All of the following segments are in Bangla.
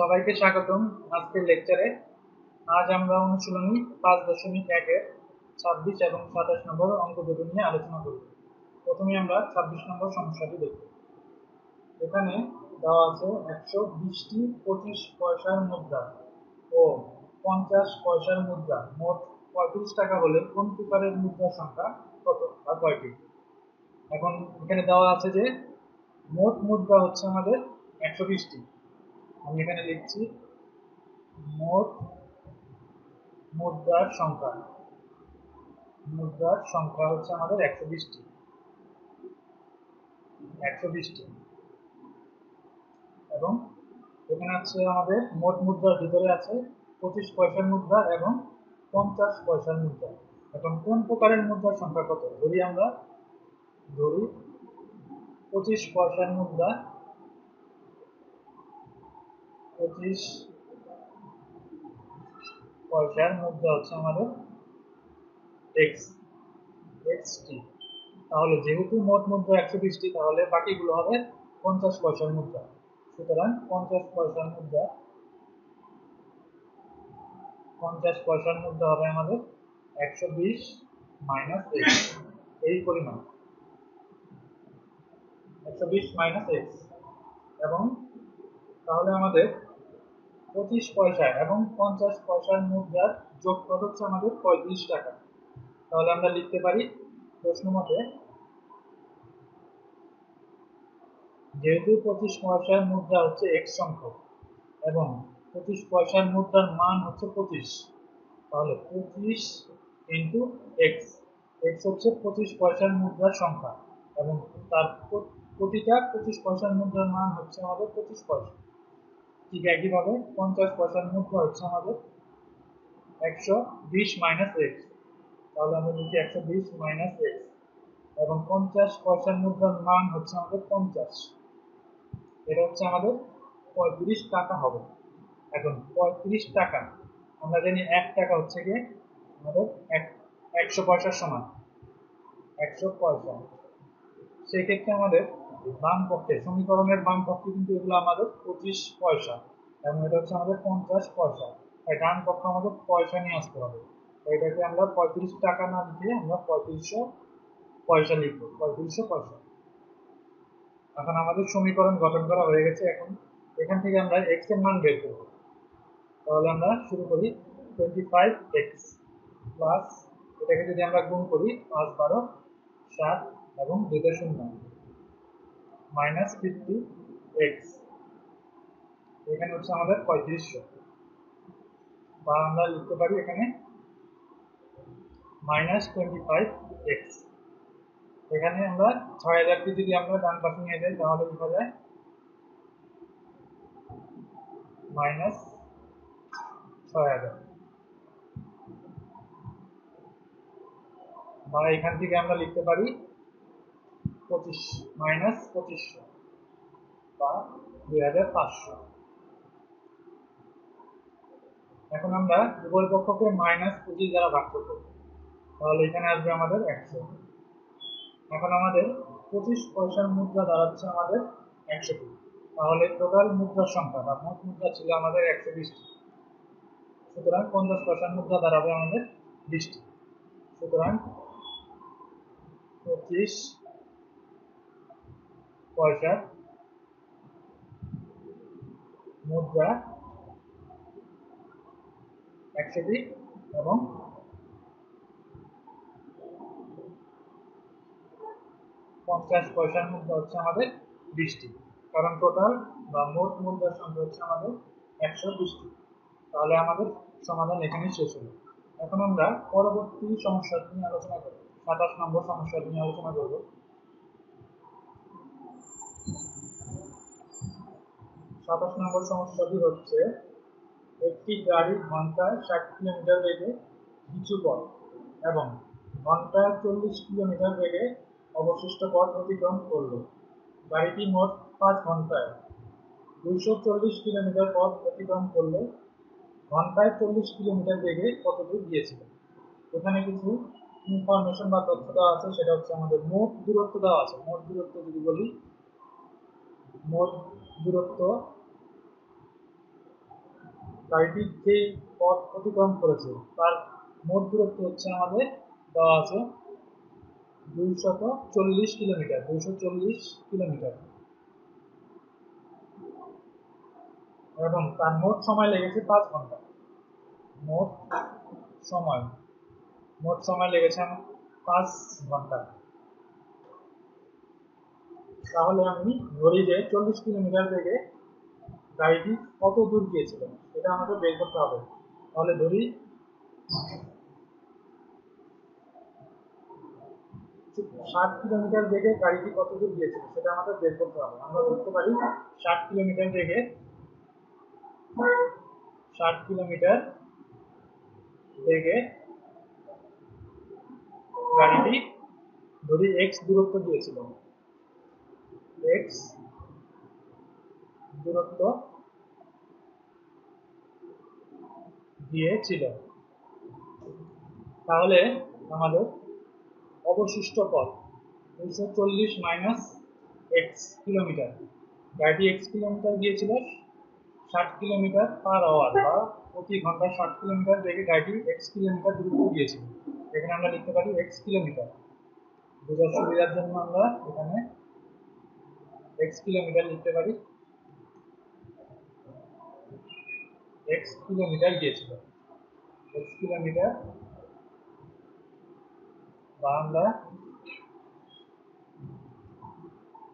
সবাইকে স্বাগতম আজকের লেকচারে। আজ আমরা অনুশীলনী 5.1 26 এবং 27 নম্বর অঙ্ক দুটো নিয়ে আলোচনা করব। প্রথমে আমরা 26 নম্বর সমস্যাটি দেখব। এখানে দেওয়া আছে 120টি 25 পয়সার মুদ্রা ও 50 পয়সার মুদ্রা মোট 35 টাকা হলে কোন প্রকারের মুদ্রার সংখ্যা কত বা কয়টি। এখন এখানে দেওয়া আছে যে মোট মুদ্রা হচ্ছে আমাদের 120টি। আমি এখানে লিখছি মোট মুদ্রার সংখ্যা হচ্ছে আমাদের 120টি এবং এখানে আছে আমাদের মোট মুদ্রার ভিতরে আছে 25 পয়সার মুদ্রা এবং 50 পয়সার মুদ্রা। এখন কোন প্রকারের মুদ্রার সংখ্যা কত ধরি আমরা, ধরি 25 পয়সার মুদ্রা, 25 পয়সার মুদ্রা হচ্ছে আমাদের xt। তাহলে যেহেতু মোট মুদ্রা 120টি তাহলে বাকিগুলো হবে 50 পয়সার মুদ্রা। সুতরাং 50 পয়সার মুদ্রা হবে আমাদের 120 মাইনাস x, এই পরিমাণ 120 মাইনাস x। এবং তাহলে আমাদের 25 পয়সা এবং 50 পয়সার মুদ্রার যোগফল হচ্ছে আমাদের 35 টাকা। তাহলে আমরা লিখতে পারি প্রশ্ন মতে, যেহেতু 25 পয়সার মুদ্রা হচ্ছে x সংখ্যক এবং 25 পয়সার মুদ্রার মান হচ্ছে 25, তাহলে 25 ইন্টু x, x হচ্ছে 25 পয়সার মুদ্রার সংখ্যা এবং তার প্রতিটা 25 পয়সার মুদ্রার মান হচ্ছে আমাদের 25 পয়সা। ঠিক একইভাবে 50 পয়সার মুদ্রা হচ্ছে আমাদের 120 মাইনাস x, তাহলে আমরা লিখি 120 মাইনাস x এবং 50 পয়সার মুদ্রার মান হচ্ছে আমাদের 50, এটা হচ্ছে আমাদের 35 টাকা হবে। এখন 35 টাকা আমরা জানি 1 টাকা হচ্ছে গিয়ে আমাদের 100 পয়সার সমান, 100 পয়সা। সেই ক্ষেত্রে আমাদের বাম পক্ষে সমীকরণের বাম পক্ষে কিন্তু এগুলো আমাদের 25 পয়সা এবং এটা হচ্ছে আমাদের 50 পয়সা, তাই ডান পক্ষে আমাদের পয়সা নিয়ে আসতে হবে। এটাকে আমরা 35 টাকা না লিখে আমরা 3500 পয়সা লিখবো, 3500 পয়সা। এখন আমাদের সমীকরণ গঠন করা হয়ে গেছে। এখন এখান থেকে আমরা x এর মান বের করব। তাহলে আমরা শুরু করি 25x প্লাস, এটাকে যদি আমরা গুণ করি 5 12 7 এবং 2 তে 0 মাইনাস 50x, এখানে হচ্ছে আমাদের 3500, বা আমরা লিখতে পারি এখানে মাইনাস 25x। এখানে আমরা 6000 কে যদি আমরা ডান পাশে নিয়ে যাই তাহলে লেখা যায় মাইনাস 6000, বা এখান থেকে আমরা লিখতে পারি 25 মাইনাস 2500 বা 2500। এখন আমরা উভয় পক্ষকে মাইনাস 25 দ্বারা ভাগ করব, তাহলে এখানে আসবে আমাদের 100। এখন আমাদের 25 পয়সার মুদ্রা দাঁড়াচ্ছে আমাদের 100টি, তাহলে টোটাল মুদ্রার সংখ্যা বা মোট মুদ্রা ছিল আমাদের 120টি। সুতরাং 50 পয়সার মুদ্রা দাঁড়াবে আমাদের 20টি। সুতরাং 25 পয়সার মুদ্রা 100টি এবং 50 পয়সার মুদ্রা হচ্ছে আমাদের 20টি, কারণ টোটাল বা মোট মুদ্রার সংখ্যা হচ্ছে আমাদের 120টি। তাহলে আমাদের সমাধান এখানেই শেষ হলো। এখন আমরা পরবর্তী সমস্যাটি নিয়ে আলোচনা করব, 27 নম্বর সমস্যাটি নিয়ে আলোচনা করব। 27 নম্বর সমস্যাটি হচ্ছে, একটি গাড়ি ঘন্টায় 60 কিলোমিটার বেগে কিছু পথ এবং ঘন্টায় 40 কিলোমিটার বেগে অবশিষ্ট পথ অতিক্রম করল। গাড়িটি মোট 5 ঘন্টায় 240 কিলোমিটার পথ অতিক্রম করলে ঘন্টায় 40 কিলোমিটার বেগে কত দূর গিয়েছিল। এখানে কিছু ইনফরমেশন বা তথ্য দেওয়া আছে, সেটা হচ্ছে আমাদের মোট দূরত্ব দেওয়া আছে। মোট দূরত্ব যদি বলি, মোট দূরত্ব গাড়িটি যে পথ অতিক্রম করেছে তার মোট দূরত্ব হচ্ছে আমাদের দেওয়া আছে 240 কিলোমিটার। এবং তার মোট সময় লেগেছে 5 ঘন্টা। মোট সময় মোট সময় লেগেছে আমার 5 ঘন্টা। তাহলে আমি ধরি যে 40 কিলোমিটার থেকে গাড়িটি কত দূর গিয়েছিল এটা আমাদের বের করতে হবে। তাহলে ধরি 60 কিলোমিটার বেগে গাড়িটি কত দূর গিয়েছিল সেটা আমাদের বের করতে হবে। আমরা ধরতে পারি 60 কিলোমিটার বেগে 60 কিলোমিটার বেগে গাড়িটি ধরি এক্স দূরত্ব গিয়েছিল, এক্স দূরত্ব গিয়েছিল। তাহলে আমাদের অবশিষ্ট পথ 240 মাইনাস এক্স কিলোমিটার। গাড়িটি এক্স কিলোমিটার গিয়েছিল 60 কিলোমিটার/আওয়ার বা প্রতি ঘন্টায় 60 কিলোমিটার বেগে গাড়িটি এক্স কিলোমিটার দূরত্ব গিয়েছিল। এখানে আমরা লিখতে পারি এক্স কিলোমিটার। বোঝার সুবিধার জন্য আমরা এখানে এক্স কিলোমিটার লিখতে পারি। এক্স কিলোমিটার গিয়েছিল, এক্স কিলোমিটার বা আমরা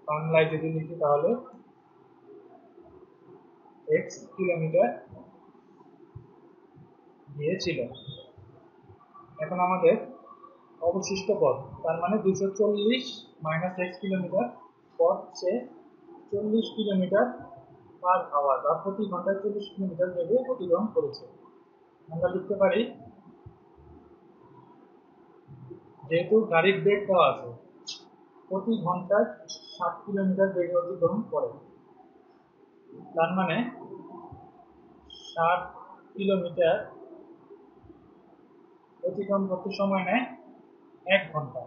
বাংলায় যদি লিখি তাহলে এক্স কিলোমিটার গিয়েছিল। এখন আমাদের অবশিষ্ট পথ তার মানে 240 মাইনাস এক্স কিলোমিটার পথ সে 40 কিলোমিটার/আওয়ার বা প্রতি ঘন্টায় 40 কিলোমিটার বেগে অতিক্রম করেছে। আমরা লিখতে পারি যেহেতু গাড়ির বেগ দেওয়া আছে প্রতি ঘন্টায় 60 কিলোমিটার বেগে অতিক্রম করে, তার মানে 60 কিলোমিটার অতিক্রম করতে সময় নেয় 1 ঘন্টা।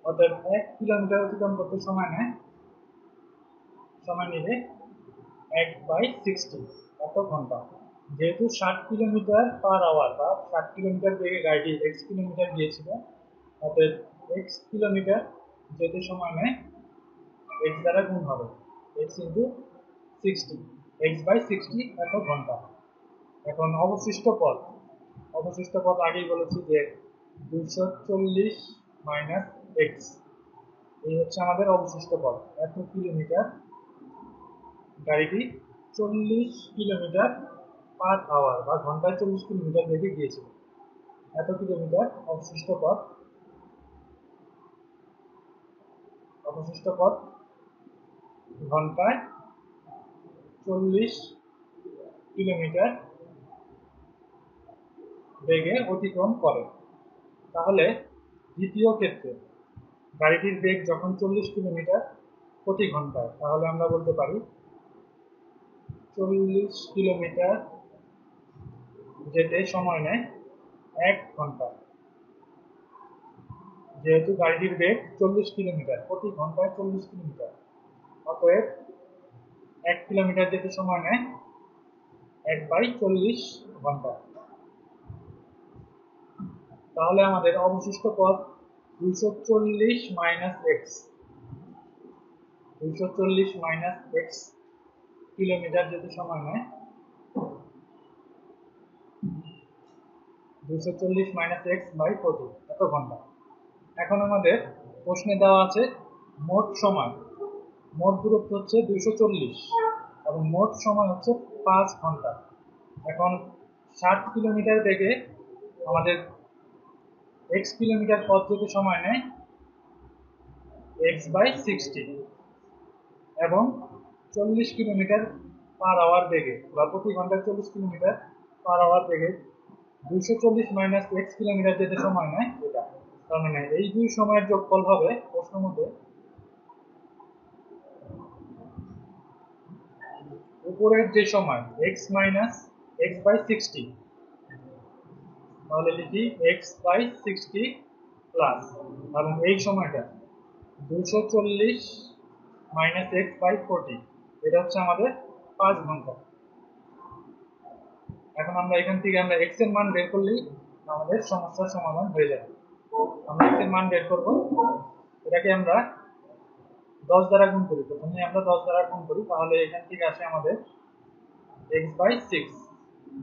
অর্থাৎ 1 কিলোমিটার অতিক্রম করতে সময় নেবে 1/60 এত ঘন্টা। যেহেতু 60 কিলোমিটার/আওয়ার বা 60 কিলোমিটার বেগে গাড়িটি এক্স কিলোমিটার গিয়েছিল, অর্থাৎ এক্স কিলোমিটার যেতে সময় নেয় এক্স দ্বারা গুণ হবে, এক্স ইন্টু 60, x/60 এত ঘন্টা। এখন অবশিষ্ট পথ আগেই বলেছি যে 240 মাইনাস এক্স, এই হচ্ছে আমাদের অবশিষ্ট পথ। এত কিলোমিটার গাড়িটি 40 কিলোমিটার/আওয়ার বা ঘন্টায় 40 কিলোমিটার বেগে গিয়েছিল। এত কিলোমিটার অবশিষ্ট পথ ঘন্টায় 40 কিলোমিটার বেগে অতিক্রম করে। তাহলে দ্বিতীয় ক্ষেত্রে গাড়িটির বেগ যখন 40 কিলোমিটার প্রতি ঘন্টায়, তাহলে আমরা বলতে পারি 40 কিলোমিটার যেতে সময় নেয় 1 ঘন্টা। যেহেতু গাড়িটির বেগ 40 কিলোমিটার প্রতি ঘন্টায় 40 কিলোমিটার, অতএব 1 কিলোমিটার যেতে সময় নেয় 1/40 ঘন্টা। তাহলে আমাদের অবশিষ্ট পথ 240 minus x, 240 minus x kilometre যেতে সময় নেয় 240 মাইনাস x/40 এত ঘন্টা। এখন আমাদের প্রশ্নে দেওয়া আছে মোট সময়, মোট দূরত্ব হচ্ছে 240 এবং মোট সময় হচ্ছে 5 ঘন্টা। এখন 60 কিলোমিটার বেগে আমাদের x কিলোমিটার পথ যেতে সময় নেয় x/60 এবং 40 কিলোমিটার/আওয়ার বেগে বা প্রতি ঘন্টায় 40 কিলোমিটার/আওয়ার বেগে 240 মাইনাস এক্স কিলোমিটার যেতে সময় নেয় এটা। তার মানে এই দুই সময়ের যোগফল হবে প্রশ্ন মতে উপরের যে সময় x মাইনাস x/60, তাহলে লিখি x/60 প্লাস এবং এই সময়টা 240 মাইনাস x/40, এটা হচ্ছে আমাদের 5 ঘন্টা। এখন আমরা এখান থেকে আমরা x এর মান বের করলেই আমাদের সমস্যার সমাধান হয়ে যাবে। আমরা x এর মান বের করব, এটাকে আমরা 10 দ্বারা গুণ করি। প্রথমে আমরা 10 দ্বারা গুণ করি, তাহলে এখান থেকে আসে আমাদের x/6।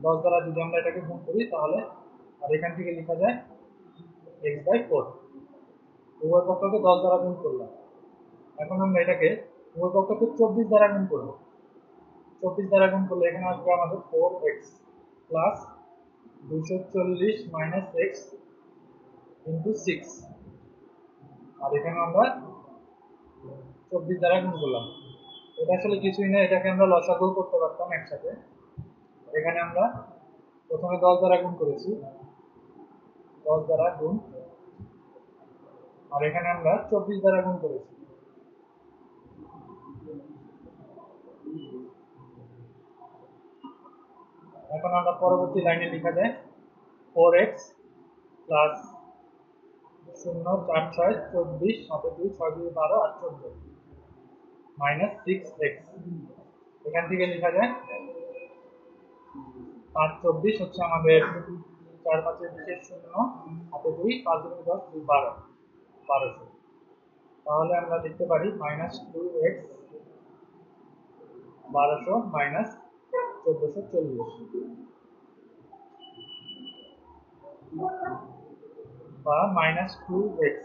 10 দ্বারা যদি আমরা এটাকে গুণ করি তাহলে আর এখান থেকে লেখা যায় x/4। উভয় পক্ষকে 10 দ্বারা গুণ করলাম। এখন আমরা এটাকে উভয় পক্ষকে 24 দ্বারা গুণ করব। 24 দ্বারা গুণ করলে এখানে আসবে আমাদের 4x plus 240 minus x into 6। আর এখানে আমরা 24 দ্বারা গুণ করলাম। এটা আসলে কিছুই না, এটাকে আমরা লসাগু করতে পারতাম একসাথে। এখানে আমরা প্রথমে 10 দ্বারা গুণ করেছি, 10 দ্বারা গুণ, আর এখানে আমরা 24 দ্বারা গুণ করেছি। এখন আমরা পরবর্তী লাইনে লেখা যায় 4x প্লাস 0 4 6 24 7 2 6 2 12 আর 14 মাইনাস 6x। এখান থেকে লেখা যায় 5 24 হচ্ছে আমাদের 4 5 এর 0 হাতে 2 5 2 10 2 12 1200। তাহলে আমরা লিখতে পারি মাইনাস 2x 1200 মাইনাস 1440 বা মাইনাস 2x।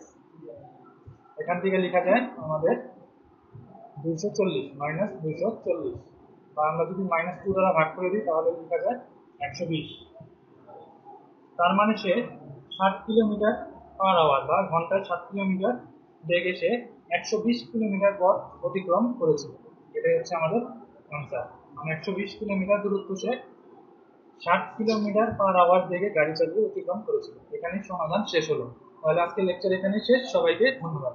এখান থেকে লেখা যায় আমাদের 240 মাইনাস 240, বা আমরা যদি মাইনাস 2 দ্বারা ভাগ করে দিই তাহলে লেখা যায় 120। তার মানে সে 60 কিলোমিটার পার আওয়ার বা ঘন্টায় 7 কিলোমিটার বেগে সে 120 কিলোমিটার পথ অতিক্রম করেছিল। এটাই হচ্ছে আমাদের আনসার। মানে 120 কিলোমিটার দূরত্ব সে 60 কিলোমিটার পার আওয়ার বেগে গাড়ি চালিয়ে অতিক্রম করেছিল। এখানেই সমাধান শেষ হলো। তাহলে আজকের লেকচার এখানেই শেষ। সবাইকে ধন্যবাদ।